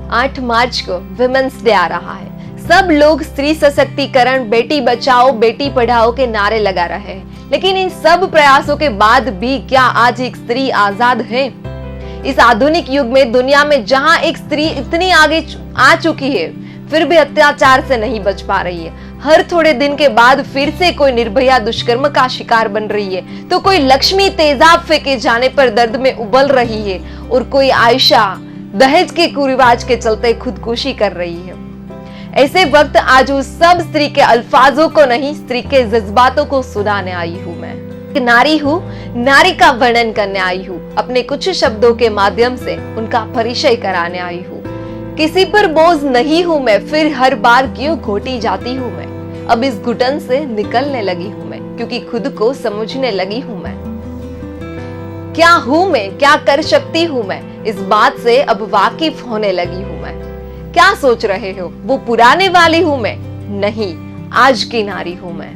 8 मार्च को women's day आ रहा है। सब लोग स्त्री सशक्तिकरण, बेटी बचाओ बेटी पढ़ाओ के नारे लगा रहे हैं, लेकिन इन सब प्रयासों के बाद भी क्या आज एक स्त्री आजाद है? इस आधुनिक युग में दुनिया में जहां एक स्त्री इतनी आगे आ चुकी है, फिर भी अत्याचार से नहीं बच पा रही है। हर थोड़े दिन के बाद फिर से कोई निर्भया दुष्कर्म का शिकार बन रही है, तो कोई लक्ष्मी तेजाब फेंके जाने पर दर्द में उबल रही है, और कोई आयशा दहेज के कुरिवाज के चलते खुदकुशी कर रही है। ऐसे वक्त आज उस सब स्त्री के अल्फाजों को नहीं, स्त्री के जज्बातों को सुनाने आई हूँ। मैं एक नारी हूँ, नारी का वर्णन करने आई हूँ, अपने कुछ शब्दों के माध्यम से उनका परिचय कराने आई हूँ। किसी पर बोझ नहीं हूँ मैं, फिर हर बार क्यों घोटी जाती हूँ मैं। अब इस घुटन से निकलने लगी हूँ मैं, क्योंकि खुद को समझने लगी हूँ मैं। क्या हूँ मैं, क्या कर सकती हूँ मैं, इस बात से अब वाकिफ होने लगी हूँ मैं। क्या सोच रहे हो, वो पुराने वाली हूँ मैं? नहीं, आज की नारी हूँ मैं।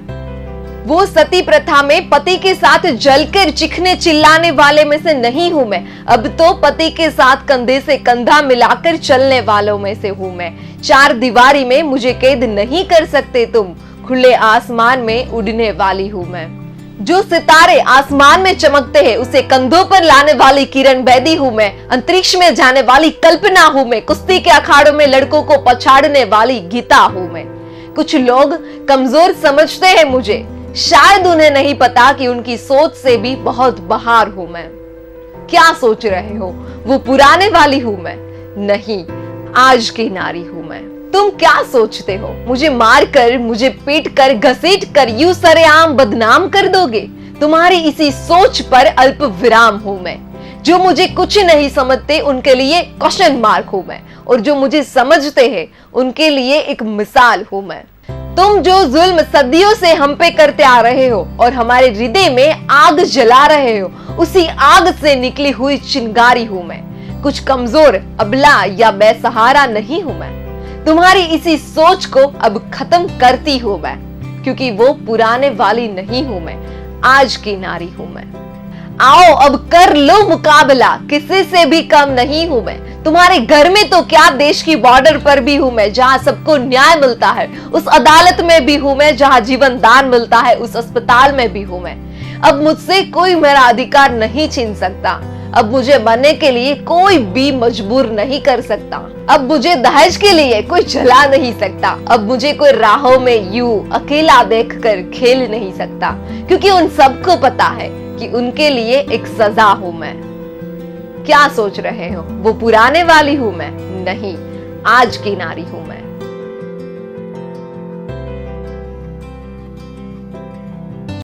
वो सती प्रथा में पति के साथ जलकर चिखने चिल्लाने वाले में से नहीं हूं मैं। अब तो पति के साथ कंधे से कंधा मिलाकर चलने वालों में से हूं मैं। 4 दीवारी में मुझे कैद नहीं कर सकते तुम, खुले आसमान में उड़ने वाली हूं मैं। जो सितारे आसमान में चमकते हैं, उसे कंधों पर लाने वाली किरण बेदी हूं मैं। अंतरिक्ष में जाने वाली कल्पना हूं मैं। कुश्ती के अखाड़ों में लड़कों को पछाड़ने वाली गीता हूं मैं। कुछ लोग कमजोर समझते हैं मुझे, शायद उन्हें नहीं पता कि उनकी सोच से भी बहुत बाहर हूं मैं। क्या सोच रहे हो, वो पुराने वाली हूं मैं? नहीं, आज की नारी हूं मैं। तुम क्या सोचते हो, मुझे मार कर, मुझे पीट कर, घसीट कर यूं सरेआम बदनाम कर दोगे? तुम्हारी इसी सोच पर अल्प विराम हूं मैं। जो मुझे कुछ नहीं समझते उनके लिए क्वेश्चन मार्क हूं मैं, और जो मुझे समझते हैं उनके लिए एक मिसाल हूं मैं। तुम जो जुल्म सदियों से हम पे करते आ रहे हो और हमारे हृदय में आग जला रहे हो, उसी आग से निकली हुई चिंगारी हूं मैं। कुछ कमजोर, अबला या बेसहारा नहीं हूं मैं। तुम्हारी इसी सोच को अब खत्म करती हूं मैं, क्योंकि वो पुराने वाली नहीं हूं मैं, आज की नारी हूं मैं। आओ अब कर लो मुकाबला, किसी से भी कम नहीं हूं मैं। तुम्हारे घर में तो क्या, देश की बॉर्डर पर भी हूं मैं, जहां सबको न्याय मिलता है। उस अदालत में भी हूं मैं, जहां जीवन दान मिलता है। उस अस्पताल में भी हूं मैं। अब मुझसे कोई मेरा अधिकार नहीं छीन सकता। अब मुझे बनने के लिए कोई भी मजबूर नहीं कर सकता। अब मुझे दहेज के लिए कोई जला नहीं सकता। अब मुझे कोई राहों में यूं अकेला देखकर खेल नहीं सकता, क्योंकि उन सबको पता है कि उनके लिए एक सजा हूं मैं। क्या सोच रहे हो, वो पुराने वाली हूं मैं? नहीं, आज की नारी हूं मैं।